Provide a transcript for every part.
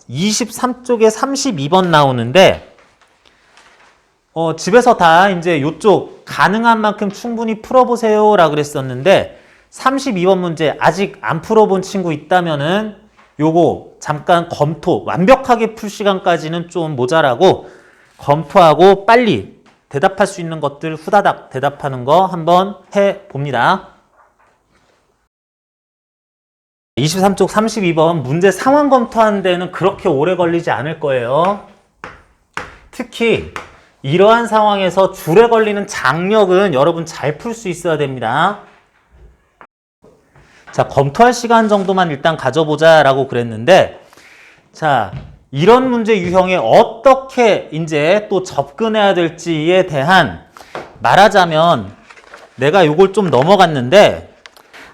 23쪽에 32번 나오는데 집에서 다 이제 요쪽 가능한 만큼 충분히 풀어보세요 라고 그랬었는데 32번 문제 아직 안 풀어본 친구 있다면은 요거 잠깐 검토, 완벽하게 풀 시간까지는 좀 모자라고 검토하고 빨리 대답할 수 있는 것들 후다닥 대답하는 거 한번 해봅니다. 23쪽 32번 문제 상황 검토하는 데는 그렇게 오래 걸리지 않을 거예요. 특히 이러한 상황에서 줄에 걸리는 장력은 여러분 잘 풀 수 있어야 됩니다. 자, 검토할 시간 정도만 일단 가져보자 라고 그랬는데, 자, 이런 문제 유형에 어떻게 이제 또 접근해야 될지에 대한 말하자면 내가 요걸 좀 넘어갔는데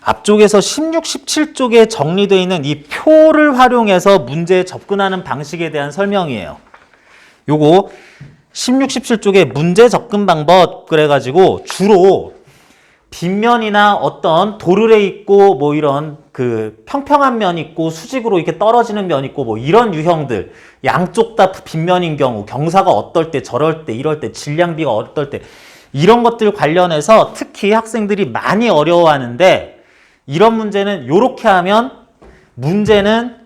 앞쪽에서 16, 17쪽에 정리되어 있는 이 표를 활용해서 문제에 접근하는 방식에 대한 설명이에요. 요거 16, 17쪽에 문제 접근 방법 그래가지고 주로 빗면이나 어떤 도르래 있고 뭐 이런 그 평평한 면 있고 수직으로 이렇게 떨어지는 면 있고 뭐 이런 유형들 양쪽 다 빗면인 경우 경사가 어떨 때 저럴 때 이럴 때 질량비가 어떨 때 이런 것들 관련해서 특히 학생들이 많이 어려워하는데 이런 문제는 요렇게 하면 문제는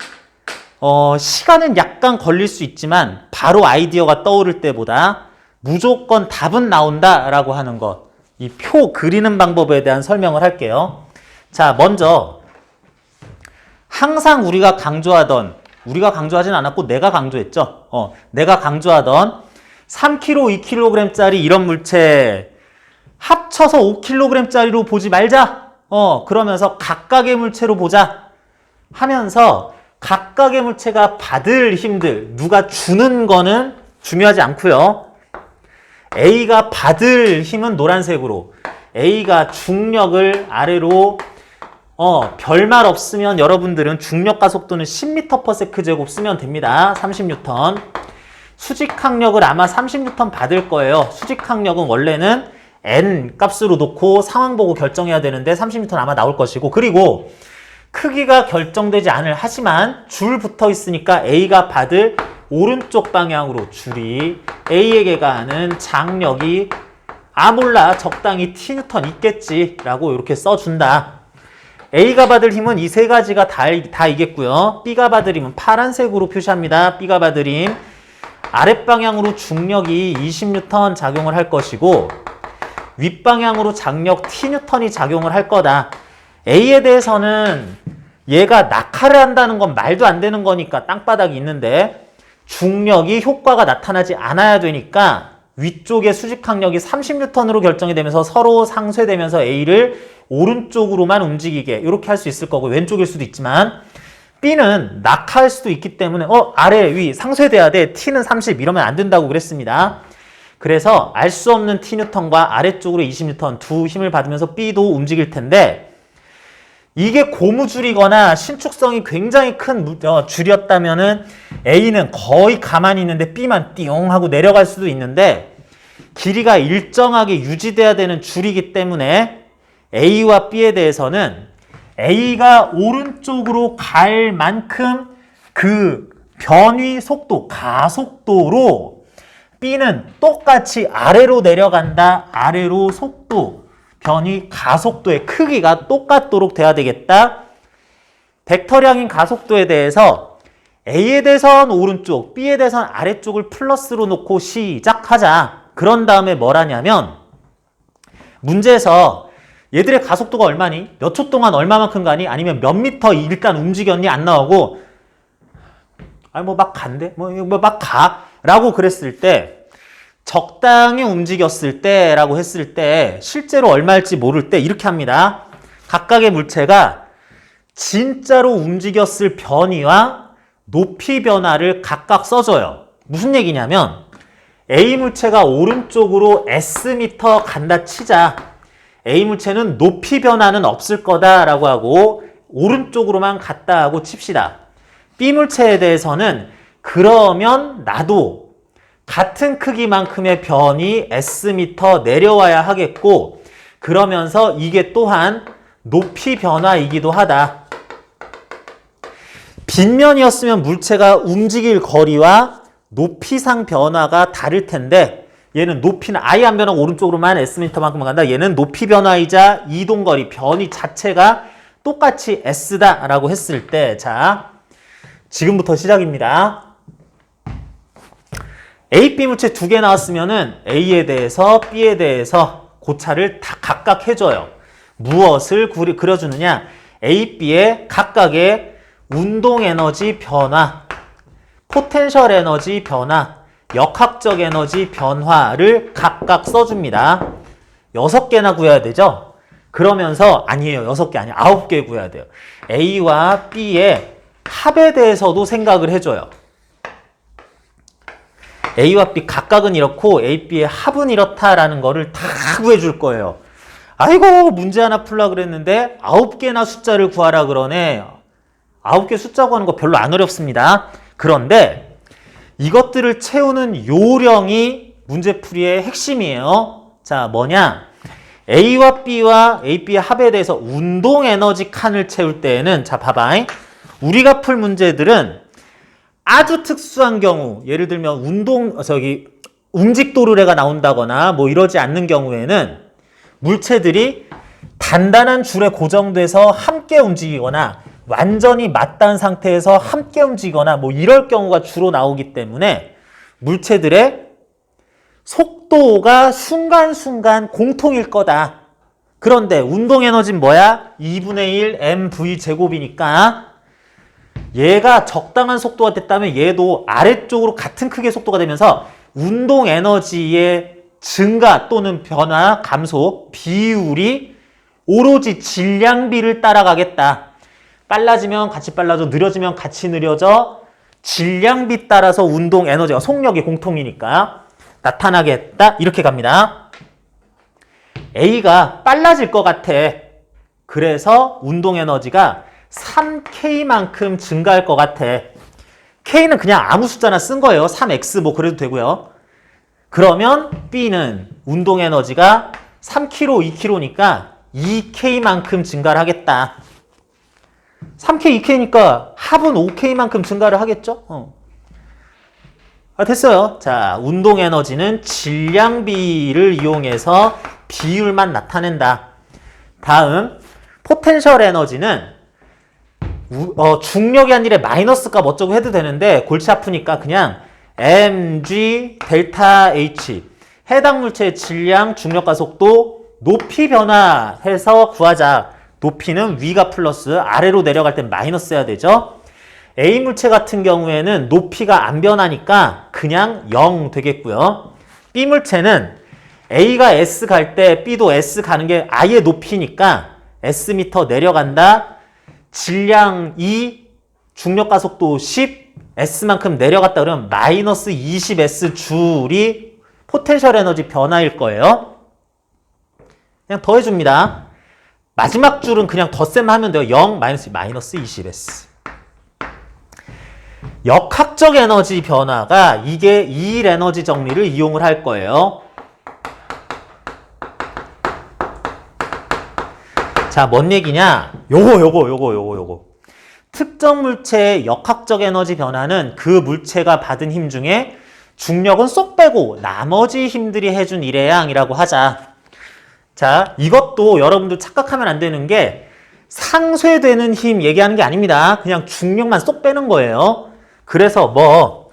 시간은 약간 걸릴 수 있지만 바로 아이디어가 떠오를 때보다 무조건 답은 나온다라고 하는 것. 이 표 그리는 방법에 대한 설명을 할게요. 자, 먼저 항상 우리가 강조하진 않았고 내가 강조했죠. 내가 강조하던 3kg, 2kg짜리 이런 물체 합쳐서 5kg짜리로 보지 말자. 그러면서 각각의 물체로 보자 하면서 각각의 물체가 받을 힘들, 누가 주는 거는 중요하지 않고요. A가 받을 힘은 노란색으로, A가 중력을 아래로 별말 없으면 여러분들은 중력과 속도는 10m/s 제곱 쓰면 됩니다. 30N. 수직항력을 아마 30N 받을 거예요. 수직항력은 원래는 N 값으로 놓고 상황 보고 결정해야 되는데 30N 아마 나올 것이고, 그리고 크기가 결정되지 않을, 하지만 줄 붙어 있으니까 A가 받을 오른쪽 방향으로 줄이 A에게 가는 장력이 몰라 적당히 T뉴턴 있겠지 라고 이렇게 써준다. A가 받을 힘은 이 세 가지가 다 이겠고요. B가 받을 힘은 파란색으로 표시합니다. B가 받을 힘 아랫방향으로 중력이 20N 작용을 할 것이고 윗방향으로 장력 T뉴턴이 작용을 할 거다. A에 대해서는 얘가 낙하를 한다는 건 말도 안 되는 거니까 땅바닥이 있는데 중력이 효과가 나타나지 않아야 되니까 위쪽의 수직항력이 30N으로 결정이 되면서 서로 상쇄되면서 A를 오른쪽으로만 움직이게 이렇게 할 수 있을 거고 왼쪽일 수도 있지만 B는 낙하할 수도 있기 때문에 아래 위 상쇄돼야 돼. T는 30 이러면 안 된다고 그랬습니다. 그래서 알 수 없는 T뉴턴과 아래쪽으로 20N 두 힘을 받으면서 B도 움직일 텐데 이게 고무줄이거나 신축성이 굉장히 큰 줄이었다면은 A는 거의 가만히 있는데 B만 띠용 하고 내려갈 수도 있는데 길이가 일정하게 유지돼야 되는 줄이기 때문에 A와 B에 대해서는 A가 오른쪽으로 갈 만큼 그 변위 속도, 가속도로 B는 똑같이 아래로 내려간다. 아래로 속도, 변위, 가속도의 크기가 똑같도록 돼야 되겠다. 벡터량인 가속도에 대해서 A에 대해서는 오른쪽, B에 대해서는 아래쪽을 플러스로 놓고 시작하자. 그런 다음에 뭘 하냐면 문제에서 얘들의 가속도가 얼마니? 몇 초 동안 얼마만큼 가니? 아니면 몇 미터 일단 움직였니? 안 나오고 막 간대? 막 가? 라고 그랬을 때 적당히 움직였을 때 라고 했을 때 실제로 얼마일지 모를 때 이렇게 합니다. 각각의 물체가 진짜로 움직였을 변위와 높이 변화를 각각 써줘요. 무슨 얘기냐면 A 물체가 오른쪽으로 S미터 간다 치자. A 물체는 높이 변화는 없을 거다라고 하고 오른쪽으로만 갔다 하고 칩시다. B 물체에 대해서는 그러면 나도 같은 크기만큼의 변이 S미터 내려와야 하겠고 그러면서 이게 또한 높이 변화이기도 하다. 빗면이었으면 물체가 움직일 거리와 높이상 변화가 다를 텐데 얘는 높이는 아예 안 변하고 오른쪽으로만 S미터만큼만 간다. 얘는 높이 변화이자 이동거리, 변이 자체가 똑같이 S다라고 했을 때 자, 지금부터 시작입니다. A, B 물체 두 개 나왔으면은 A에 대해서 B에 대해서 고차를 다 각각 해줘요. 무엇을 그려주느냐? A, B의 각각의 운동 에너지 변화, 포텐셜 에너지 변화, 역학적 에너지 변화를 각각 써줍니다. 6개나 구해야 되죠? 그러면서 아니에요. 6개 아니에요. 9개 구해야 돼요. A와 B의 합에 대해서도 생각을 해줘요. A와 B 각각은 이렇고 A, B의 합은 이렇다라는 거를 다 구해줄 거예요. 아이고 문제 하나 풀라 그랬는데 9개나 숫자를 구하라 그러네. 9개 숫자 구하는 거 별로 안 어렵습니다. 그런데 이것들을 채우는 요령이 문제풀이의 핵심이에요. 자, 뭐냐? A와 B와 A, B의 합에 대해서 운동 에너지 칸을 채울 때에는 자, 봐봐. 우리가 풀 문제들은 아주 특수한 경우, 예를 들면 움직도르래가 나온다거나 뭐 이러지 않는 경우에는 물체들이 단단한 줄에 고정돼서 함께 움직이거나 완전히 맞닿은 상태에서 함께 움직이거나 뭐 이럴 경우가 주로 나오기 때문에 물체들의 속도가 순간순간 공통일 거다. 그런데 운동 에너지는 뭐야? 2분의 1 mv 제곱이니까 얘가 적당한 속도가 됐다면 얘도 아래쪽으로 같은 크기의 속도가 되면서 운동 에너지의 증가 또는 변화, 감소, 비율이 오로지 질량비를 따라가겠다. 빨라지면 같이 빨라져, 느려지면 같이 느려져, 질량비 따라서 운동 에너지가 속력이 공통이니까 나타나겠다. 이렇게 갑니다. A가 빨라질 것 같아. 그래서 운동 에너지가 3K만큼 증가할 것 같아. K는 그냥 아무 숫자나 쓴 거예요. 3X 뭐 그래도 되고요. 그러면 B는 운동 에너지가 3kg, 2kg니까 2K만큼 증가를 하겠다. 3K, 2K니까 합은 5K만큼 증가를 하겠죠? 됐어요. 자, 운동 에너지는 질량비를 이용해서 비율만 나타낸다. 다음, 포텐셜 에너지는 중력이 아니라 마이너스 값 어쩌고 해도 되는데 골치 아프니까 그냥 mg 델타 h 해당 물체의 질량, 중력과 속도, 높이 변화해서 구하자. 높이는 위가 플러스, 아래로 내려갈 땐 마이너스 해야 되죠. A 물체 같은 경우에는 높이가 안 변하니까 그냥 0 되겠고요. B 물체는 A가 S 갈 때 B도 S 가는 게 아예 높이니까 S미터 내려간다. 질량 2, 중력과 속도 10, S만큼 내려갔다 그러면 마이너스 20S 줄이 포텐셜 에너지 변화일 거예요. 그냥 더해줍니다. 마지막 줄은 그냥 덧셈 하면 돼요. 0, 마이너스 20S. 역학적 에너지 변화가 이게 이일 에너지 정리를 이용을 할 거예요. 자, 뭔 얘기냐? 요거. 특정 물체의 역학적 에너지 변화는 그 물체가 받은 힘 중에 중력은 쏙 빼고 나머지 힘들이 해준 일의 양이라고 하자. 자, 이것도 여러분들 착각하면 안 되는 게 상쇄되는 힘 얘기하는 게 아닙니다. 그냥 중력만 쏙 빼는 거예요. 그래서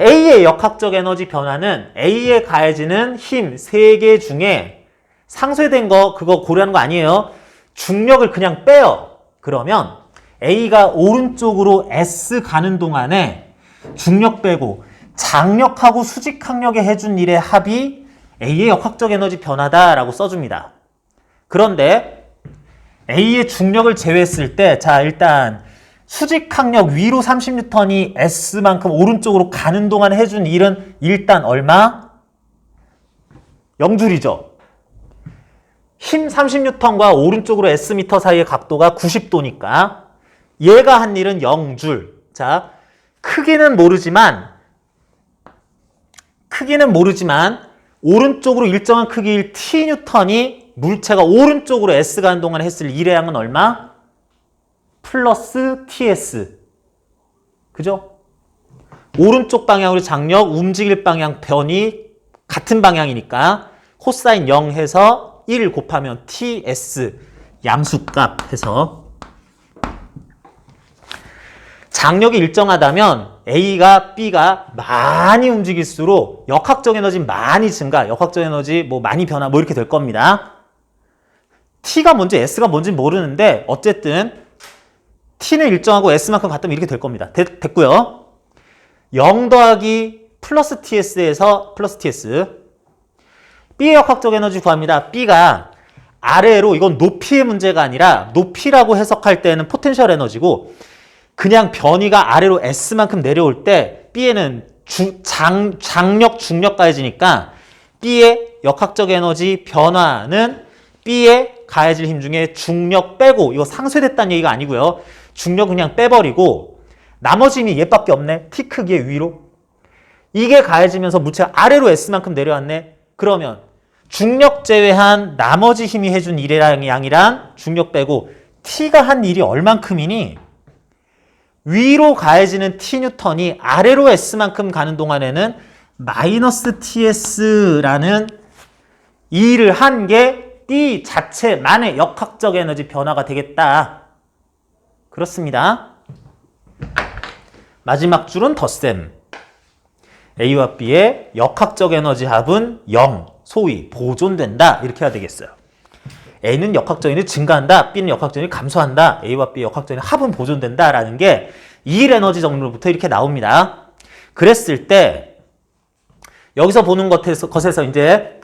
A의 역학적 에너지 변화는 A에 가해지는 힘 3개 중에 상쇄된 거 그거 고려하는 거 아니에요. 중력을 그냥 빼요. 그러면 A가 오른쪽으로 S 가는 동안에 중력 빼고 장력하고 수직항력에 해준 일의 합이 A의 역학적 에너지 변화다라고 써줍니다. 그런데 A의 중력을 제외했을 때 자, 일단 수직항력 위로 30N이 S만큼 오른쪽으로 가는 동안 해준 일은 일단 얼마? 0줄이죠. 힘 30N과 오른쪽으로 S미터 사이의 각도가 90도니까 얘가 한 일은 0줄. 자, 크기는 모르지만 오른쪽으로 일정한 크기일 T뉴턴이 물체가 오른쪽으로 S 가는 동안 했을 일의 양은 얼마? 플러스 TS. 그죠? 오른쪽 방향으로 장력, 움직일 방향 변이 같은 방향이니까 코사인 0 해서 1 곱하면 TS 양수값 해서 장력이 일정하다면 A가 B가 많이 움직일수록 역학적 에너지 많이 증가, 역학적 에너지 뭐 많이 변화 뭐 이렇게 될 겁니다. T가 뭔지 S가 뭔지 모르는데 어쨌든 T는 일정하고 S만큼 같다면 이렇게 될 겁니다. 됐고요. 0 더하기 플러스 TS에서 플러스 TS B의 역학적 에너지 구합니다. B가 아래로 이건 높이의 문제가 아니라 높이라고 해석할 때는 포텐셜 에너지고 그냥 변이가 아래로 S만큼 내려올 때 B에는 장력, 중력 가해지니까 B의 역학적 에너지 변화는 B에 가해질 힘 중에 중력 빼고 이거 상쇄됐다는 얘기가 아니고요. 중력 그냥 빼버리고 나머지 힘이 얘밖에 없네. T 크기의 위로. 이게 가해지면서 물체가 아래로 S만큼 내려왔네. 그러면 중력 제외한 나머지 힘이 해준 일의 양이란 중력 빼고 T가 한 일이 얼만큼이니 위로 가해지는 T 뉴턴이 아래로 S만큼 가는 동안에는 마이너스 TS라는 이 일을 한 게 B 자체만의 역학적 에너지 변화가 되겠다. 그렇습니다. 마지막 줄은 덧셈. A와 B의 역학적 에너지 합은 0, 소위 보존된다. 이렇게 해야 되겠어요. A는 역학적 에너지 증가한다. B는 역학적 에너지 감소한다. A와 B의 역학적 에너지 합은 보존된다라는 게 이일 에너지 정도로부터 이렇게 나옵니다. 그랬을 때 여기서 보는 것에서 이제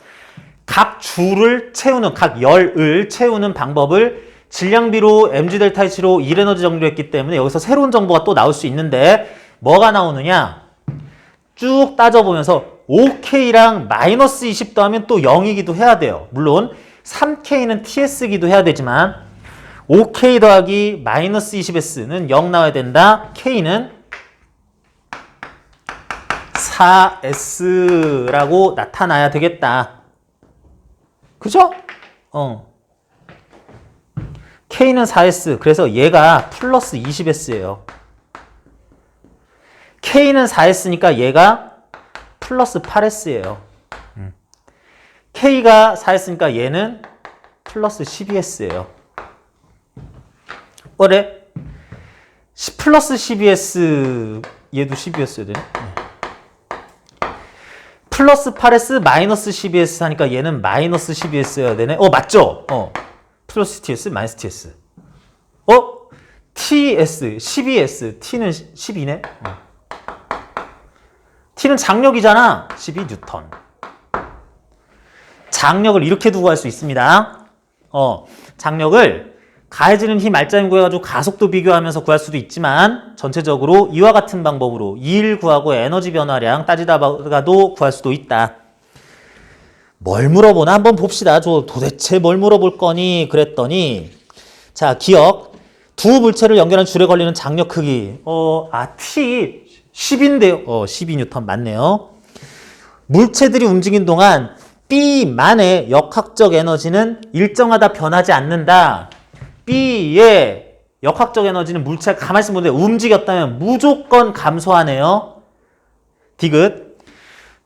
각 줄을 채우는, 각 열을 채우는 방법을 질량비로 mg 델타 h로 이일 에너지 정리로 했기 때문에 여기서 새로운 정보가 또 나올 수 있는데 뭐가 나오느냐? 쭉 따져보면서 5K랑 마이너스 20 더하면 또 0이기도 해야 돼요. 물론 3K는 TS기도 해야 되지만 5K 더하기 마이너스 20S는 0 나와야 된다. K는 4S라고 나타나야 되겠다. 그죠? K는 4S. 그래서 얘가 플러스 20S예요. K는 4S니까 얘가 플러스 8S예요. K가 4S니까 얘는 플러스 12S예요. 그래? 플러스 12S 얘도 12S여야 되네. 플러스 8S 마이너스 12S 하니까 얘는 마이너스 12S여야 되네. 맞죠? 플러스 TS 마이너스 TS. TS 12S T는 12네. T는 장력이잖아. 12뉴턴. 장력을 이렇게 두고 할 수 있습니다. 장력을 가해지는 힘 알짜힘 구해가지고 가속도 비교하면서 구할 수도 있지만 전체적으로 이와 같은 방법으로 이일 구하고 에너지 변화량 따지다가도 구할 수도 있다. 뭘 물어보나 한번 봅시다. 저 도대체 뭘 물어볼 거니? 그랬더니 자, 기억. 두 물체를 연결한 줄에 걸리는 장력 크기. T 10인데요. 12뉴턴 맞네요. 물체들이 움직인 동안 B만의 역학적 에너지는 일정하다 변하지 않는다. B의 역학적 에너지는 물체가 가만히 있으면 움직였다면 무조건 감소하네요. 디귿.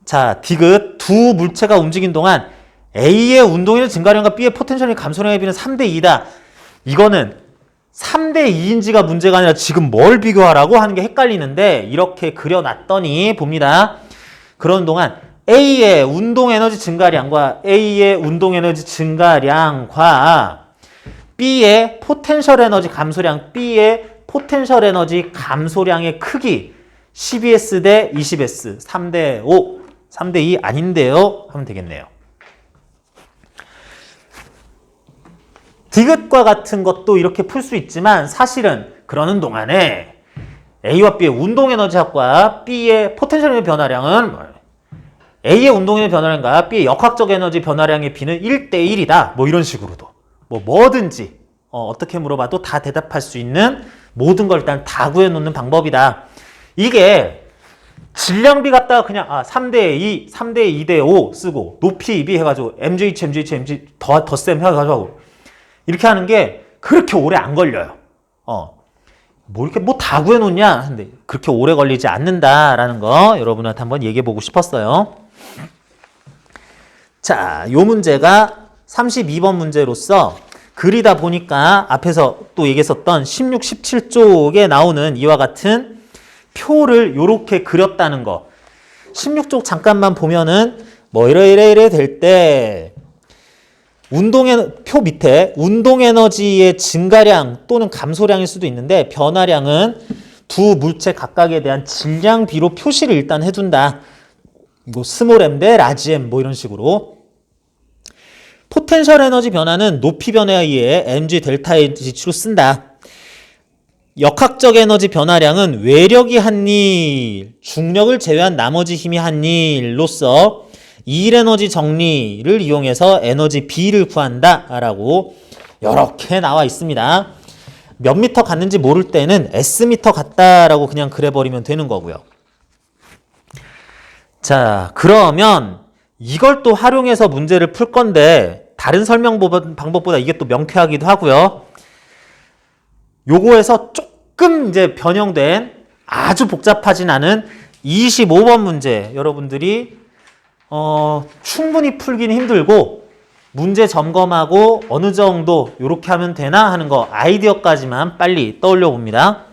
자, 디귿. 두 물체가 움직인 동안 A의 운동에너지 증가량과 B의 포텐셜의 감소량의 비는 3대2다. 이거는 3대2인지가 문제가 아니라 지금 뭘 비교하라고 하는 게 헷갈리는데 이렇게 그려놨더니 봅니다. 그런 동안 A의 운동에너지 증가량과 A의 운동에너지 증가량과 B의 포텐셜 에너지 감소량, B의 포텐셜 에너지 감소량의 크기 12S 대 20S, 3대 5, 3대 2 아닌데요? 하면 되겠네요. 디귿과 같은 것도 이렇게 풀 수 있지만 사실은 그러는 동안에 A와 B의 운동에너지 합과 B의 포텐셜 에너지 변화량은 A의 운동에너지 변화량과 B의 역학적 에너지 변화량의 비는 1대1이다. 뭐 이런 식으로도. 뭐든지 어떻게 물어봐도 다 대답할 수 있는 모든 걸 일단 다 구해놓는 방법이다. 이게 질량비 갖다가 그냥 3대2, 3대2대5 쓰고 높이, 입이 해가지고 MGH 덧셈 해가지고 이렇게 하는 게 그렇게 오래 안 걸려요. 뭐 이렇게 뭐 다 구해놓냐? 근데 그렇게 오래 걸리지 않는다라는 거 여러분한테 한번 얘기해 보고 싶었어요. 자, 요 문제가 32번 문제로서 그리다 보니까 앞에서 또 얘기했었던 16, 17쪽에 나오는 이와 같은 표를 요렇게 그렸다는 거. 16쪽 잠깐만 보면은 뭐 이래 될 때 표 밑에 운동에너지의 증가량 또는 감소량일 수도 있는데 변화량은 두 물체 각각에 대한 질량비로 표시를 일단 해둔다. 뭐 스몰 m 대 라지 m 뭐 이런 식으로. 포텐셜 에너지 변화는 높이 변화에 의해 mg 델타의 지수로 쓴다. 역학적 에너지 변화량은 외력이 한 일, 중력을 제외한 나머지 힘이 한 일로서 이일 에너지 정리를 이용해서 에너지 B를 구한다 라고 이렇게 나와 있습니다. 몇 미터 갔는지 모를 때는 S미터 갔다라고 그냥 그려버리면 되는 거고요. 자, 그러면 이걸 또 활용해서 문제를 풀 건데 다른 설명 방법보다 이게 또 명쾌하기도 하고요. 요거에서 조금 이제 변형된 아주 복잡하진 않은 25번 문제 여러분들이 충분히 풀기는 힘들고 문제 점검하고 어느 정도 이렇게 하면 되나 하는 거 아이디어까지만 빨리 떠올려 봅니다.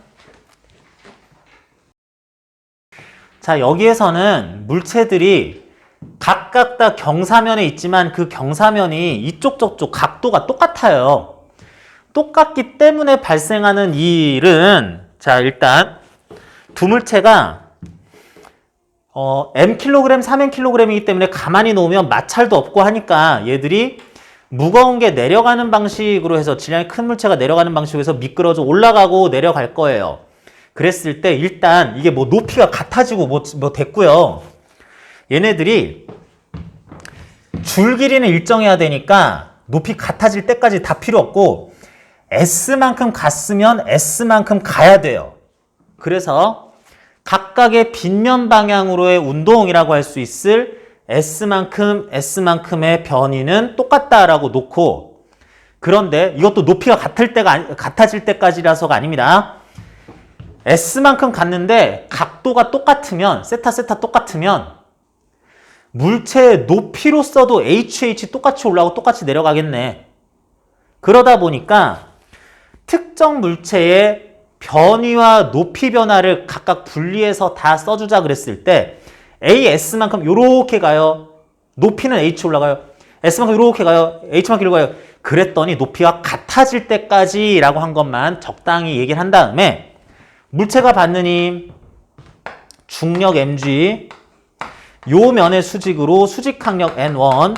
자, 여기에서는 물체들이 각각 다 경사면에 있지만 그 경사면이 이쪽 저쪽 각도가 똑같아요. 똑같기 때문에 발생하는 이 일은 자, 일단 두 물체가 mkg, 3mkg이기 때문에 가만히 놓으면 마찰도 없고 하니까 얘들이 무거운 게 내려가는 방식으로 해서 질량이 큰 물체가 내려가는 방식으로 해서 미끄러져 올라가고 내려갈 거예요. 그랬을 때 일단 이게 뭐 높이가 같아지고 뭐 됐고요. 얘네들이 줄 길이는 일정해야 되니까 높이 같아질 때까지 다 필요 없고 S만큼 갔으면 S만큼 가야 돼요. 그래서 각각의 빗면 방향으로의 운동이라고 할 수 있을 S만큼의 변이는 똑같다라고 놓고 그런데 이것도 높이가 같아질 때까지라서가 아닙니다. S만큼 갔는데 각도가 똑같으면 세타 똑같으면 물체의 높이로 써도 HH 똑같이 올라가고 똑같이 내려가겠네. 그러다 보니까 특정 물체의 변위와 높이 변화를 각각 분리해서 다 써주자 그랬을 때 AS만큼 요렇게 가요. 높이는 H 올라가요. S만큼 요렇게 가요. H만큼 이렇게 가요. 그랬더니 높이가 같아질 때까지라고 한 것만 적당히 얘기를 한 다음에 물체가 받는 힘 중력 mg 요 면의 수직으로 수직항력 n1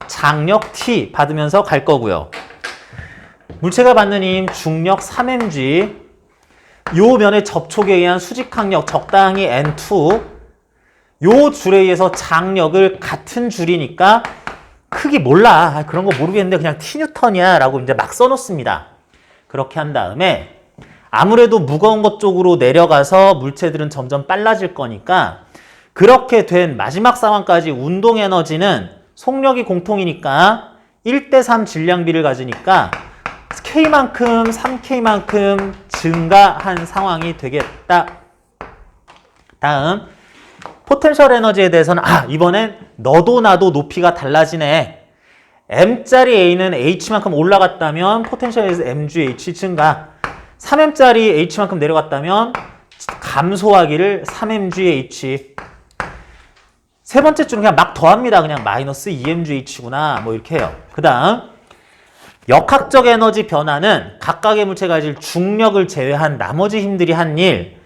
장력 t 받으면서 갈 거고요. 물체가 받는 힘 중력 3mg 요 면의 접촉에 의한 수직항력 적당히 n2 요 줄에 의해서 장력을 같은 줄이니까 크기 몰라. 그런 거 모르겠는데 그냥 t뉴턴이야 라고 이제 막 써놓습니다. 그렇게 한 다음에 아무래도 무거운 것 쪽으로 내려가서 물체들은 점점 빨라질 거니까 그렇게 된 마지막 상황까지 운동 에너지는 속력이 공통이니까 1대3 질량비를 가지니까 K만큼 3K만큼 증가한 상황이 되겠다. 다음 포텐셜 에너지에 대해서는 이번엔 너도 나도 높이가 달라지네. M짜리 A는 H만큼 올라갔다면 포텐셜에서 MGH 증가 3M짜리 H만큼 내려갔다면 감소하기를 3MGH 세 번째 줄은 그냥 막 더합니다. 그냥 마이너스 2MGH구나 뭐 이렇게 해요. 그 다음 역학적 에너지 변화는 각각의 물체가 가질 중력을 제외한 나머지 힘들이 한 일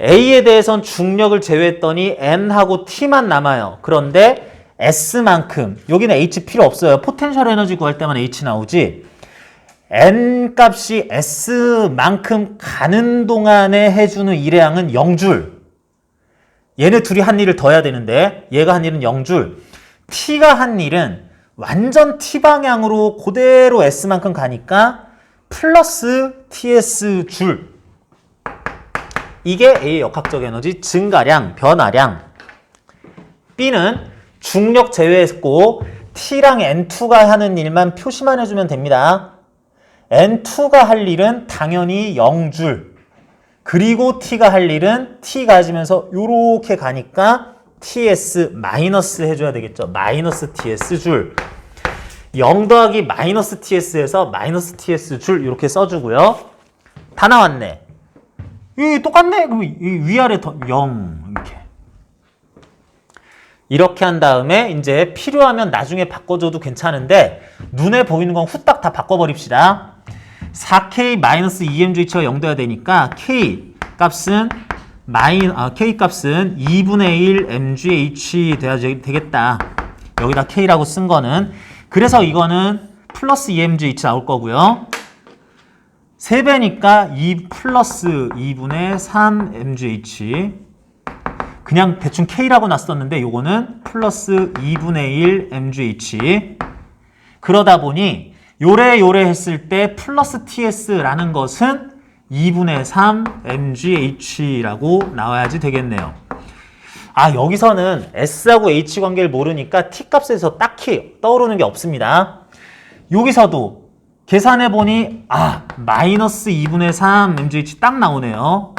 A에 대해선 중력을 제외했더니 N하고 T만 남아요. 그런데 S만큼 여기는 H 필요 없어요. 포텐셜 에너지 구할 때만 H 나오지 N 값이 S만큼 가는 동안에 해주는 일의 양은 0줄 얘네 둘이 한 일을 더 해야 되는데 얘가 한 일은 0줄 T가 한 일은 완전 T방향으로 그대로 S만큼 가니까 플러스 TS 줄 이게 A의 역학적 에너지 증가량, 변화량 B는 중력 제외했고 T랑 N2가 하는 일만 표시만 해주면 됩니다. N2가 할 일은 당연히 0줄. 그리고 T가 할 일은 T 가지면서 요렇게 가니까 TS 마이너스 해줘야 되겠죠. 마이너스 TS 줄. 0 더하기 마이너스 TS에서 마이너스 TS 줄 이렇게 써주고요. 다 나왔네. 이 똑같네. 그럼 이 위아래 더 0 이렇게. 이렇게 한 다음에 이제 필요하면 나중에 바꿔줘도 괜찮은데 눈에 보이는 건 후딱 다 바꿔버립시다. 4K-EMGH가 0 돼야 되니까 K 값은 K 값은 2분의 1 MGH 돼야 되겠다. 여기다 K라고 쓴 거는. 그래서 이거는 플러스 EMGH 나올 거고요. 3배니까 2 플러스 2분의 3 MGH. 그냥 대충 K라고 놨었는데 요거는 플러스 2분의 1 MGH. 그러다 보니 요래 했을 때 플러스 TS라는 것은 2분의 3 MGH라고 나와야지 되겠네요. 아, 여기서는 S하고 H 관계를 모르니까 T 값에서 딱히 떠오르는 게 없습니다. 여기서도 계산해보니 마이너스 2분의 3 MGH 딱 나오네요.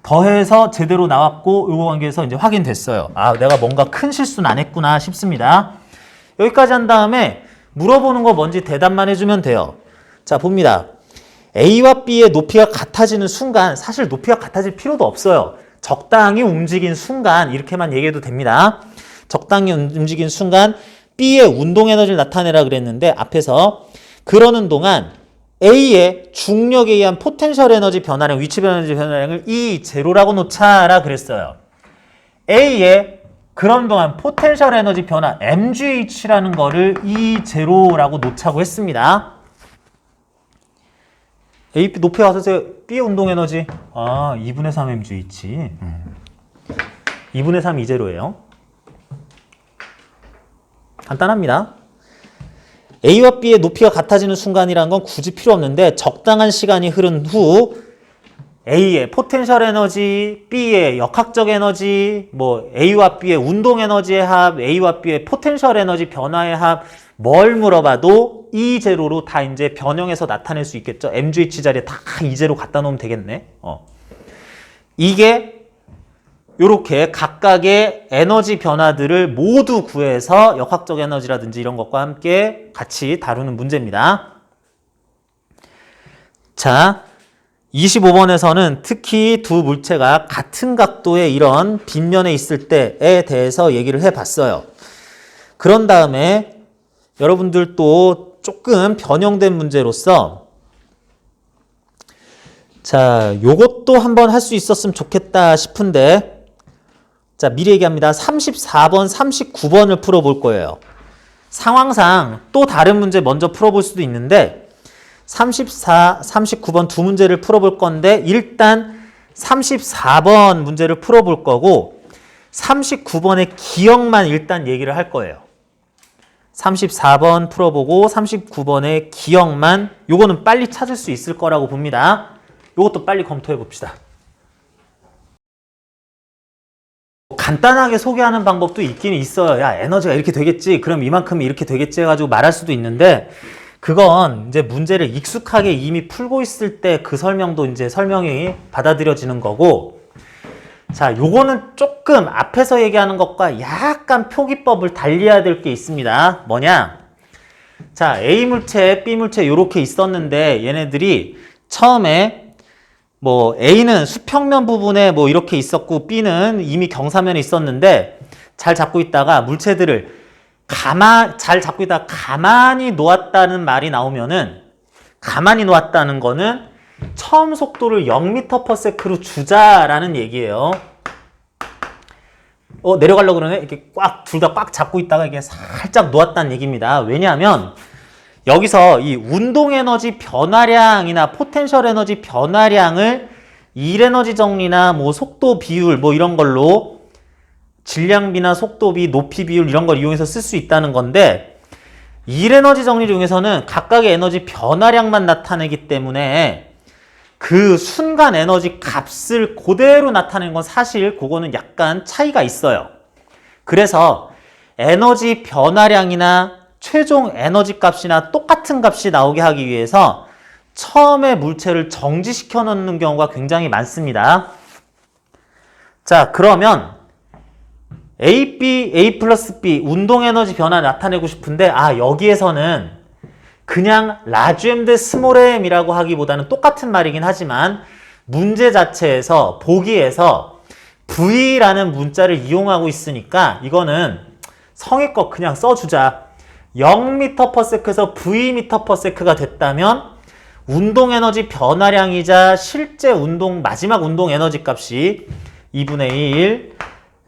더해서 제대로 나왔고 요거 관계에서 이제 확인됐어요. 내가 뭔가 큰 실수는 안 했구나 싶습니다. 여기까지 한 다음에 물어보는 거 뭔지 대답만 해주면 돼요. 자, 봅니다. A와 B의 높이가 같아지는 순간 사실 높이가 같아질 필요도 없어요. 적당히 움직인 순간 이렇게만 얘기해도 됩니다. 적당히 움직인 순간 B의 운동 에너지를 나타내라 그랬는데 앞에서 그러는 동안 A의 중력에 의한 포텐셜 에너지 변화량, 위치 에너지 변화량을 E0라고 놓자라 그랬어요. A의 그런 동안 포텐셜 에너지 변화 MGH라는 거를 E0라고 놓자고 했습니다. A, B 높이 와서 B의 운동 에너지 2분의 3 MGH 2분의 3 E0예요. 간단합니다. A와 B의 높이가 같아지는 순간이라는 건 굳이 필요 없는데 적당한 시간이 흐른 후 A의 포텐셜 에너지, B의 역학적 에너지, A와 B의 운동 에너지의 합, A와 B의 포텐셜 에너지 변화의 합, 뭘 물어봐도 E0로 다 이제 변형해서 나타낼 수 있겠죠. MGH 자리에 다 E0 갖다 놓으면 되겠네. 이게 요렇게 각각의 에너지 변화들을 모두 구해서 역학적 에너지라든지 이런 것과 함께 같이 다루는 문제입니다. 자, 25번에서는 특히 두 물체가 같은 각도의 이런 빗면에 있을 때에 대해서 얘기를 해봤어요. 그런 다음에 여러분들 또 조금 변형된 문제로서 자, 요것도 한번 할 수 있었으면 좋겠다 싶은데 자, 미리 얘기합니다. 34번, 39번을 풀어볼 거예요. 상황상 또 다른 문제 먼저 풀어볼 수도 있는데 34, 39번 두 문제를 풀어볼 건데 일단 34번 문제를 풀어볼 거고 39번의 기억만 일단 얘기를 할 거예요. 34번 풀어보고 39번의 기억만 요거는 빨리 찾을 수 있을 거라고 봅니다. 요것도 빨리 검토해 봅시다. 간단하게 소개하는 방법도 있긴 있어요. 야, 에너지가 이렇게 되겠지. 그럼 이만큼이 이렇게 되겠지 해가지고 말할 수도 있는데 그건 이제 문제를 익숙하게 이미 풀고 있을 때 그 설명도 이제 설명이 받아들여지는 거고 자, 요거는 조금 앞에서 얘기하는 것과 약간 표기법을 달리해야 될 게 있습니다. 뭐냐? 자, A 물체, B 물체 요렇게 있었는데 얘네들이 처음에 A는 수평면 부분에 이렇게 있었고 B는 이미 경사면에 있었는데 잘 잡고 있다가 물체들을 잘 잡고 있다가 가만히 놓았다는 말이 나오면은 가만히 놓았다는 거는 처음 속도를 0m/s로 주자라는 얘기예요. 내려가려고 그러네? 이렇게 둘 다 꽉 잡고 있다가 이게 살짝 놓았다는 얘기입니다. 왜냐하면 여기서 이 운동 에너지 변화량이나 포텐셜 에너지 변화량을 일 에너지 정리나 속도 비율 이런 걸로 질량비나 속도비, 높이 비율 이런 걸 이용해서 쓸 수 있다는 건데 일 에너지 정리를 이용해서는 각각의 에너지 변화량만 나타내기 때문에 그 순간 에너지 값을 그대로 나타내는 건 사실 그거는 약간 차이가 있어요. 그래서 에너지 변화량이나 최종 에너지 값이나 똑같은 값이 나오게 하기 위해서 처음에 물체를 정지시켜 놓는 경우가 굉장히 많습니다. 자, 그러면 A 플러스 B 운동에너지 변화 나타내고 싶은데 여기에서는 그냥 large 대 small m이라고 하기보다는 똑같은 말이긴 하지만 문제 자체에서 보기에서 V라는 문자를 이용하고 있으니까 이거는 성의껏 그냥 써주자. 0m/s에서 Vm/s가 됐다면 운동에너지 변화량이자 실제 마지막 운동 에너지 값이 2분의 1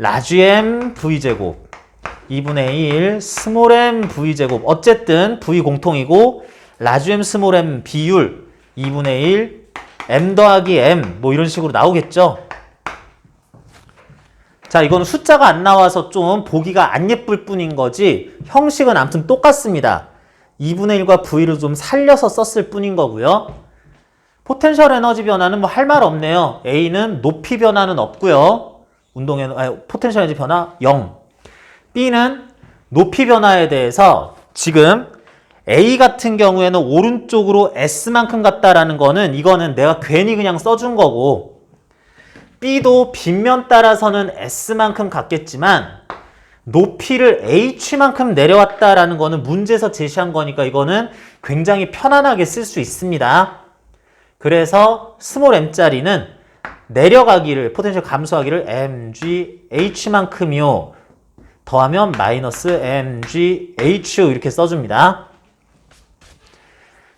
large m V제곱 2분의 1 small m V제곱 어쨌든 V 공통이고 large m small m 비율 2분의 1 m 더하기 m 뭐 이런 식으로 나오겠죠. 자, 이거는 숫자가 안 나와서 좀 보기가 안 예쁠 뿐인 거지 형식은 아무튼 똑같습니다. 2분의 1과 V를 좀 살려서 썼을 뿐인 거고요. 포텐셜 에너지 변화는 뭐 할 말 없네요. A는 높이 변화는 없고요. 포텐셜 에너지 변화 0. B는 높이 변화에 대해서 지금 A 같은 경우에는 오른쪽으로 S만큼 같다라는 거는 이거는 내가 괜히 그냥 써준 거고 B도 빗면 따라서는 S만큼 같겠지만 높이를 H만큼 내려왔다라는 거는 문제에서 제시한 거니까 이거는 굉장히 편안하게 쓸 수 있습니다. 그래서 스몰 m짜리는 내려가기를 포텐셜 감소하기를 mgh만큼이요 더하면 마이너스 mghu 이렇게 써줍니다.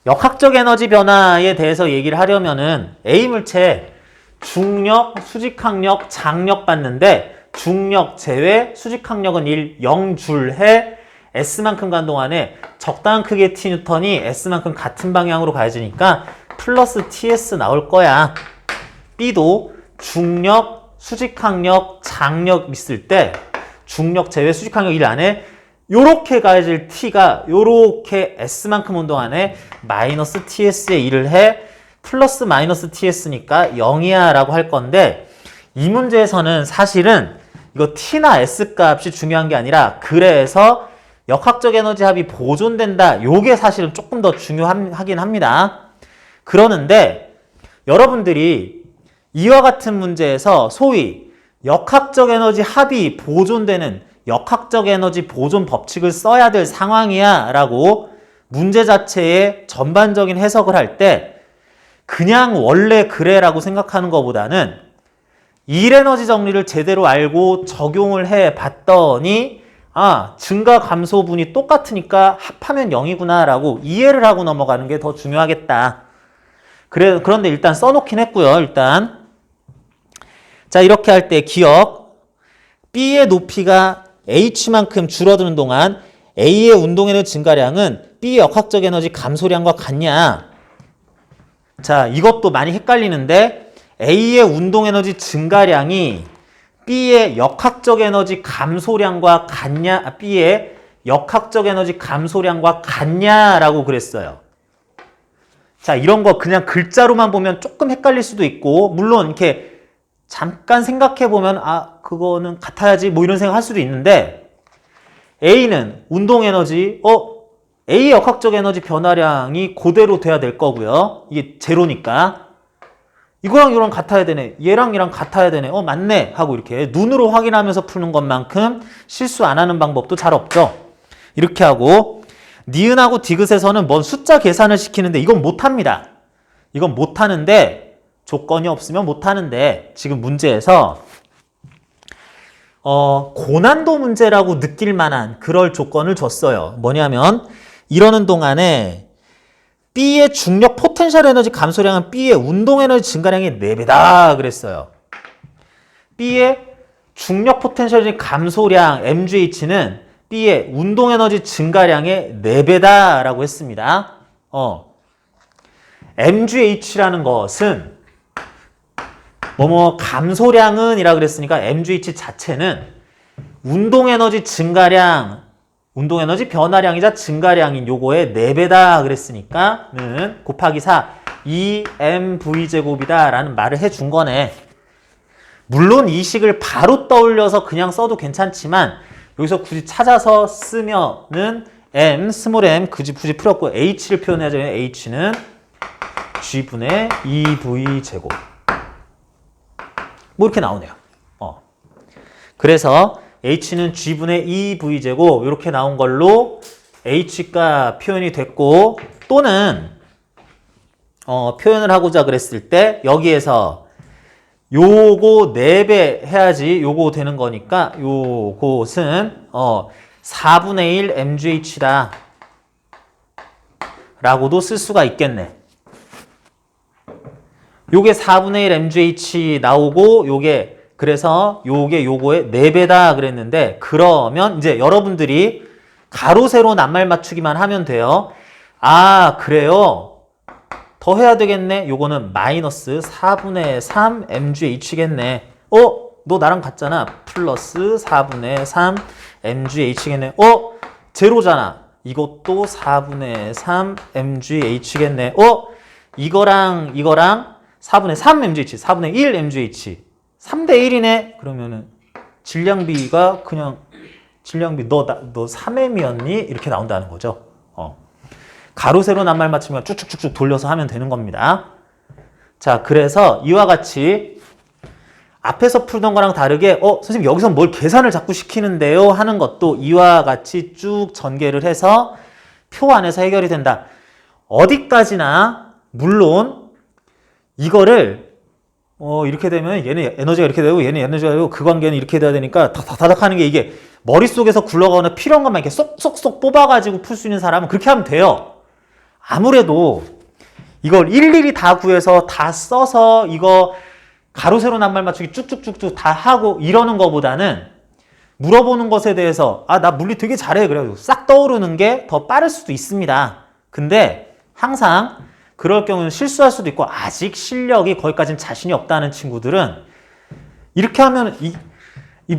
역학적 에너지 변화에 대해서 얘기를 하려면은 A 물체 중력, 수직항력, 장력 받는데 중력 제외, 수직항력은 1, 0줄 해 S만큼 간 동안에 적당한 크기의 T 뉴턴이 S만큼 같은 방향으로 가야지니까 플러스 TS 나올 거야. B도 중력, 수직항력, 장력 있을 때 중력 제외, 수직항력 1 안에 요렇게 가해질 T가 요렇게 S만큼 운동 안에 마이너스 TS에 1을 해 플러스 마이너스 TS니까 0이야 라고 할 건데 이 문제에서는 사실은 이거 T나 S 값이 중요한 게 아니라 그래서 역학적 에너지 합이 보존된다. 요게 사실은 조금 더 중요하긴 합니다. 그러는데 여러분들이 이와 같은 문제에서 소위 역학적 에너지 합이 보존되는 역학적 에너지 보존 법칙을 써야 될 상황이야 라고 문제 자체의 전반적인 해석을 할 때 그냥 원래 그래 라고 생각하는 것보다는 일 에너지 정리를 제대로 알고 적용을 해 봤더니 증가 감소분이 똑같으니까 합하면 0이구나 라고 이해를 하고 넘어가는 게 더 중요하겠다. 그런데 일단 써놓긴 했고요. 일단 자, 이렇게 할 때 기억 B의 높이가 H만큼 줄어드는 동안 A의 운동에너지 증가량은 B의 역학적 에너지 감소량과 같냐? 자, 이것도 많이 헷갈리는데 A의 운동에너지 증가량이 B의 역학적 에너지 감소량과 같냐? B의 역학적 에너지 감소량과 같냐라고 그랬어요. 자, 이런 거 그냥 글자로만 보면 조금 헷갈릴 수도 있고 물론 이렇게 잠깐 생각해 보면 그거는 같아야지 뭐 이런 생각 할 수도 있는데 A는 운동에너지 A의 역학적 에너지 변화량이 그대로 돼야 될 거고요. 이게 제로니까 이거랑 이거랑 같아야 되네. 얘랑 얘랑 같아야 되네. 맞네 하고 이렇게 눈으로 확인하면서 푸는 것만큼 실수 안 하는 방법도 잘 없죠. 이렇게 하고 니은하고 디귿에서는 뭔 숫자 계산을 시키는데 이건 못합니다. 이건 못하는데 조건이 없으면 못하는데 지금 문제에서 고난도 문제라고 느낄 만한 그럴 조건을 줬어요. 뭐냐면 이러는 동안에 B의 중력 포텐셜 에너지 감소량은 B의 운동 에너지 증가량의 4배다 그랬어요. B의 중력 포텐셜 에너지 감소량 MGH는 B의 운동 에너지 증가량의 4배다 라고 했습니다. MGH라는 것은 감소량은 이라 그랬으니까 MGH 자체는 운동 에너지 증가량 운동 에너지 변화량이자 증가량인 요거의 4배다 그랬으니까는 곱하기 4 2mv제곱이다 라는 말을 해준 거네. 물론 이 식을 바로 떠올려서 그냥 써도 괜찮지만 여기서 굳이 찾아서 쓰면은 m, 스몰 m 굳이 풀었고 h를 표현해야 되면 h는 G분의 2V 제곱. 뭐 이렇게 나오네요. 그래서 H는 G분의 2V 제곱 이렇게 나온 걸로 H가 표현이 됐고, 또는 표현을 하고자 그랬을 때 여기에서 요거 4배 해야지 요거 되는 거니까 요것은 4분의 1 MGH다 라고도 쓸 수가 있겠네. 요게 4분의 1 MGH 나오고 그래서 요게 요거의 4배다 그랬는데, 그러면 이제 여러분들이 가로 세로 낱말 맞추기만 하면 돼요. 아, 그래요? 더 해야 되겠네. 요거는 마이너스 4분의 3 MGH겠네. 너 나랑 같잖아. 플러스 4분의 3 MGH겠네. 제로잖아. 이것도 4분의 3 MGH겠네. 이거랑 4분의 3 MGH, 4분의 1 MGH. 3대 1이네? 그러면은 질량비가 그냥 질량비 너 3M이었니? 이렇게 나온다는 거죠. 가로 세로 낱말 맞추면 쭉쭉쭉쭉 돌려서 하면 되는 겁니다. 자, 그래서 이와 같이 앞에서 풀던 거랑 다르게 선생님 여기서 뭘 계산을 자꾸 시키는데요 하는 것도 이와 같이 쭉 전개를 해서 표 안에서 해결이 된다. 어디까지나 물론 이거를 이렇게 되면 얘는 에너지가 이렇게 되고 얘는 에너지가 되고 그 관계는 이렇게 돼야 되니까 다닥 하는 게 이게 머릿속에서 굴러가거나 필요한 것만 이렇게 쏙쏙쏙 뽑아가지고 풀 수 있는 사람은 그렇게 하면 돼요. 아무래도 이걸 일일이 다 구해서 다 써서 이거 가로 세로 낱말 맞추기 쭉쭉쭉쭉 다 하고 이러는 것보다는 물어보는 것에 대해서 나 물리 되게 잘해 그래가지고 싹 떠오르는 게 더 빠를 수도 있습니다. 근데 항상 그럴 경우는 실수할 수도 있고 아직 실력이 거기까지는 자신이 없다는 친구들은 이렇게 하면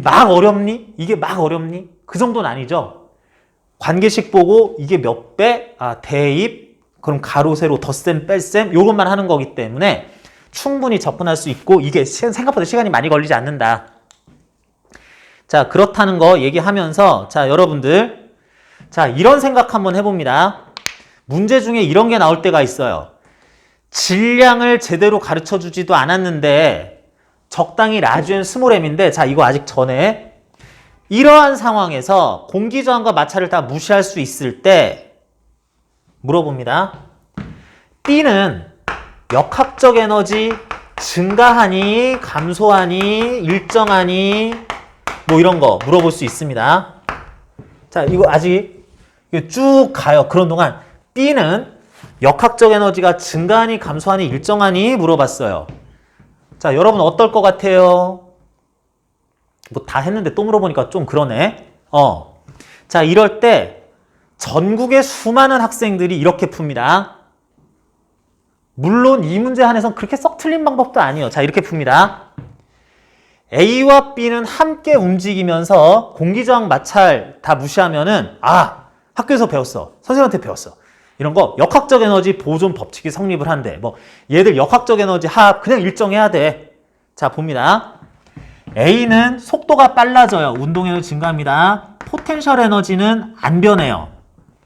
막 어렵니? 이게 막 어렵니? 그 정도는 아니죠. 관계식 보고 이게 몇 배? 대입? 그럼 가로, 세로, 덧셈, 뺄셈? 요것만 하는 거기 때문에 충분히 접근할 수 있고 이게 생각보다 시간이 많이 걸리지 않는다. 자, 그렇다는 거 얘기하면서 자, 여러분들 자, 이런 생각 한번 해봅니다. 문제 중에 이런 게 나올 때가 있어요. 질량을 제대로 가르쳐주지도 않았는데 적당히 라지엔 스몰 m인데 자, 이거 아직 전에 이러한 상황에서 공기저항과 마찰을 다 무시할 수 있을 때 물어봅니다. B는 역학적 에너지 증가하니 감소하니 일정하니 뭐 이런 거 물어볼 수 있습니다. 자, 이거 아직 쭉 가요. 그런 동안 B는 역학적 에너지가 증가하니 감소하니 일정하니 물어봤어요. 자, 여러분 어떨 것 같아요? 뭐 다 했는데 또 물어보니까 좀 그러네. 자, 이럴 때 전국의 수많은 학생들이 이렇게 풉니다. 물론 이 문제 한해선 그렇게 썩 틀린 방법도 아니에요. 자, 이렇게 풉니다. A와 B는 함께 움직이면서 공기저항 마찰 다 무시하면은 학교에서 배웠어. 선생님한테 배웠어. 이런 거 역학적 에너지 보존 법칙이 성립을 한대. 뭐 얘들 역학적 에너지 합 그냥 일정해야 돼. 자, 봅니다. A는 속도가 빨라져요. 운동 에너지 증가합니다. 포텐셜 에너지는 안 변해요.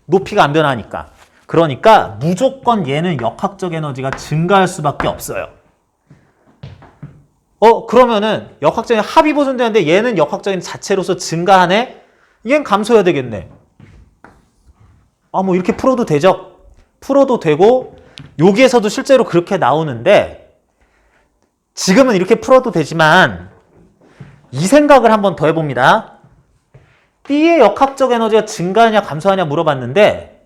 높이가 안 변하니까. 그러니까 무조건 얘는 역학적 에너지가 증가할 수밖에 없어요. 그러면은 역학적인 합이 보존되는데 얘는 역학적인 자체로서 증가하네? 얘는 감소해야 되겠네. 뭐 이렇게 풀어도 되죠? 풀어도 되고 여기에서도 실제로 그렇게 나오는데 지금은 이렇게 풀어도 되지만 이 생각을 한번 더 해봅니다. B의 역학적 에너지가 증가하냐 감소하냐 물어봤는데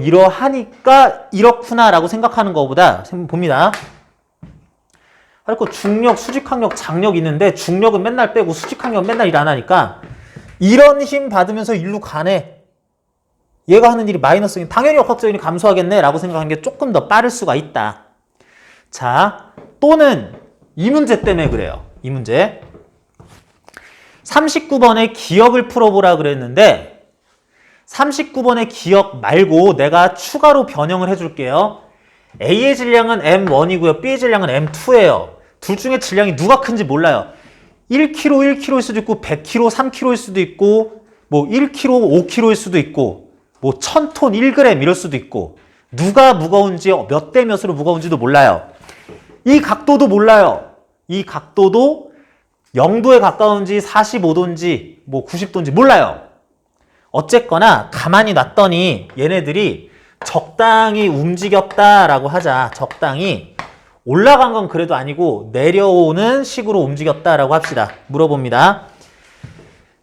이러하니까 이렇구나라고 생각하는 것보다 봅니다. 중력, 수직항력, 장력 있는데 중력은 맨날 빼고 수직항력은 맨날 일 안 하니까 이런 힘 받으면서 일로 가네. 얘가 하는 일이 마이너스인 당연히 역학적 힘이 감소하겠네 라고 생각하는 게 조금 더 빠를 수가 있다. 자, 또는 이 문제 때문에 그래요. 이 문제 39번의 기억을 풀어보라 그랬는데 39번의 기억 말고 내가 추가로 변형을 해줄게요. A의 질량은 M1이고요. B의 질량은 M2예요. 둘 중에 질량이 누가 큰지 몰라요. 1kg, 1kg일 수도 있고 100kg, 3kg일 수도 있고 뭐 1kg, 5kg일 수도 있고 뭐 1000톤, 1g 이럴 수도 있고 누가 무거운지 몇 대 몇으로 무거운지도 몰라요. 이 각도도 몰라요. 이 각도도 0도에 가까운지 45도인지 뭐 90도인지 몰라요. 어쨌거나 가만히 놨더니 얘네들이 적당히 움직였다라고 하자. 적당히 올라간 건 그래도 아니고 내려오는 식으로 움직였다라고 합시다. 물어봅니다.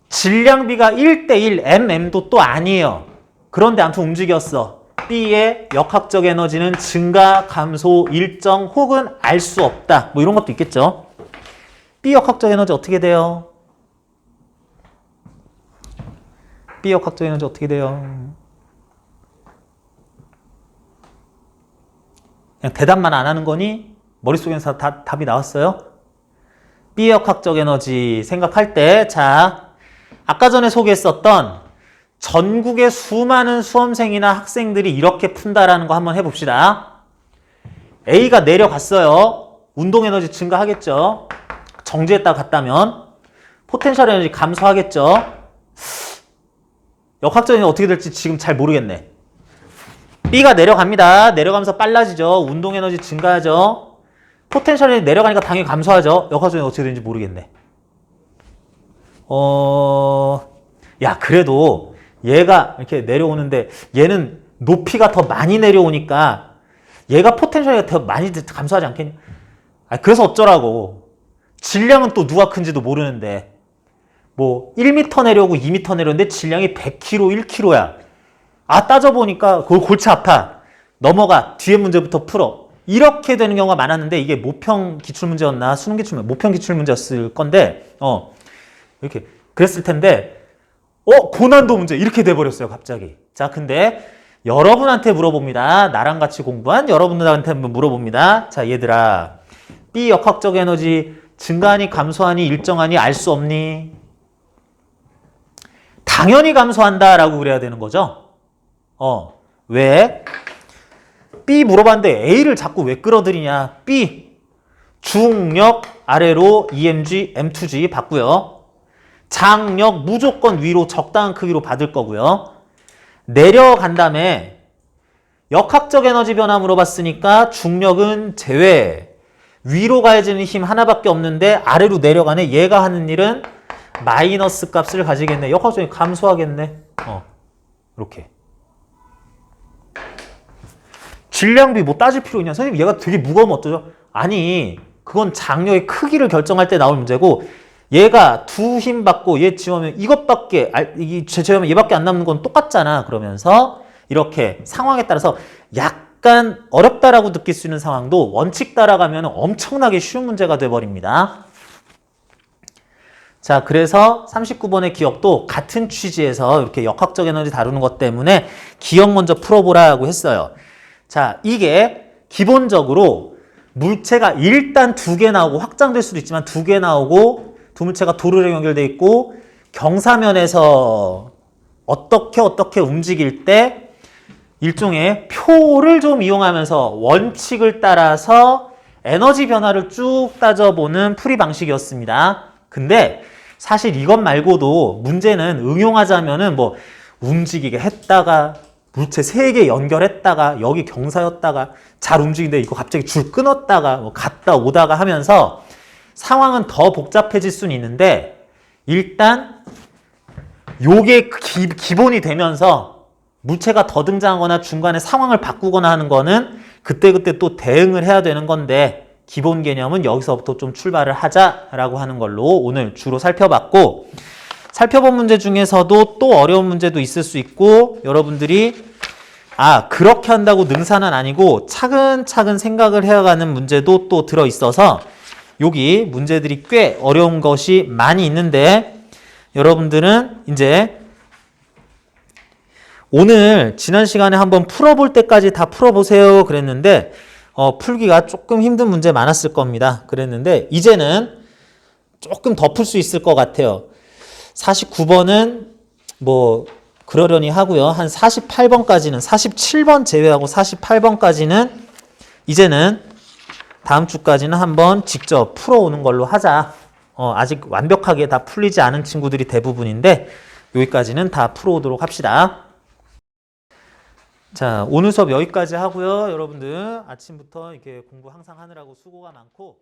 질량비가 1대1 mm도 또 아니에요. 그런데 아무튼 움직였어. B의 역학적 에너지는 증가, 감소, 일정 혹은 알 수 없다. 뭐 이런 것도 있겠죠. B 역학적 에너지 어떻게 돼요? B 역학적 에너지 어떻게 돼요? 그냥 대답만 안 하는 거니? 머릿속에서 다 답이 나왔어요? B 역학적 에너지 생각할 때, 자, 아까 전에 소개했었던 전국의 수많은 수험생이나 학생들이 이렇게 푼다라는 거 한번 해봅시다. A가 내려갔어요. 운동 에너지 증가하겠죠. 정지했다 갔다면 포텐셜 에너지 감소하겠죠. 역학적 에너지 어떻게 될지 지금 잘 모르겠네. B가 내려갑니다. 내려가면서 빨라지죠. 운동 에너지 증가하죠. 포텐셜 에너지 내려가니까 당연히 감소하죠. 역학적 에너지 어떻게 되는지 모르겠네. 야, 그래도 얘가 이렇게 내려오는데 얘는 높이가 더 많이 내려오니까 얘가 포텐셜이 더 많이 감소하지 않겠냐? 그래서 어쩌라고. 질량은 또 누가 큰지도 모르는데 뭐 1m 내려오고 2m 내려오는데 질량이 100kg, 1kg야. 따져보니까 그걸 골치 아파. 넘어가. 뒤에 문제부터 풀어. 이렇게 되는 경우가 많았는데 이게 모평 기출문제였나? 수능 기출문제, 모평 기출문제였을 건데 이렇게 그랬을 텐데 고난도 문제 이렇게 돼버렸어요 갑자기. 자, 근데 여러분한테 물어봅니다. 나랑 같이 공부한 여러분들한테 한번 물어봅니다. 자, 얘들아, B 역학적 에너지 증가하니 감소하니 일정하니 알 수 없니? 당연히 감소한다라고 그래야 되는 거죠. 왜? B 물어봤는데 A를 자꾸 왜 끌어들이냐? B 중력 아래로 EMG, M2G 받고요. 장력 무조건 위로 적당한 크기로 받을 거고요. 내려간 다음에 역학적 에너지 변화 물어봤으니까 중력은 제외. 위로 가해지는 힘 하나밖에 없는데 아래로 내려가네. 얘가 하는 일은 마이너스 값을 가지겠네. 역학적 에너지 감소하겠네. 이렇게. 질량비 뭐 따질 필요 있냐? 선생님 얘가 되게 무거우면 어떠죠? 아니, 그건 장력의 크기를 결정할 때 나올 문제고 얘가 두 힘 받고 얘 지우면 이것밖에 제우면 얘밖에 안 남는 건 똑같잖아. 그러면서 이렇게 상황에 따라서 약간 어렵다라고 느낄 수 있는 상황도 원칙 따라가면 엄청나게 쉬운 문제가 돼버립니다. 자, 그래서 39번의 기억도 같은 취지에서 이렇게 역학적 에너지 다루는 것 때문에 기억 먼저 풀어보라고 했어요. 자, 이게 기본적으로 물체가 일단 2개 나오고 확장될 수도 있지만 2개 나오고 두 물체가 도로랑 연결돼 있고 경사면에서 어떻게 움직일 때 일종의 표를 좀 이용하면서 원칙을 따라서 에너지 변화를 쭉 따져보는 풀이 방식이었습니다. 근데 사실 이것 말고도 문제는 응용하자면은 뭐 움직이게 했다가 물체 3개 연결했다가 여기 경사였다가 잘 움직이는데 이거 갑자기 줄 끊었다가 뭐 갔다 오다가 하면서 상황은 더 복잡해질 수는 있는데 일단 요게 기본이 되면서 물체가 더 등장하거나 중간에 상황을 바꾸거나 하는 거는 그때그때 또 대응을 해야 되는 건데 기본 개념은 여기서부터 좀 출발을 하자라고 하는 걸로 오늘 주로 살펴봤고 살펴본 문제 중에서도 또 어려운 문제도 있을 수 있고 여러분들이 그렇게 한다고 능사는 아니고 차근차근 생각을 해가는 문제도 또 들어있어서 여기 문제들이 꽤 어려운 것이 많이 있는데 여러분들은 이제 오늘 지난 시간에 한번 풀어볼 때까지 다 풀어보세요 그랬는데 풀기가 조금 힘든 문제 많았을 겁니다. 그랬는데 이제는 조금 더 풀 수 있을 것 같아요. 49번은 뭐 그러려니 하고요. 한 48번까지는 47번 제외하고 48번까지는 이제는 다음 주까지는 한번 직접 풀어오는 걸로 하자. 아직 완벽하게 다 풀리지 않은 친구들이 대부분인데 여기까지는 다 풀어오도록 합시다. 자, 오늘 수업 여기까지 하고요. 여러분들 아침부터 이렇게 공부 항상 하느라고 수고가 많고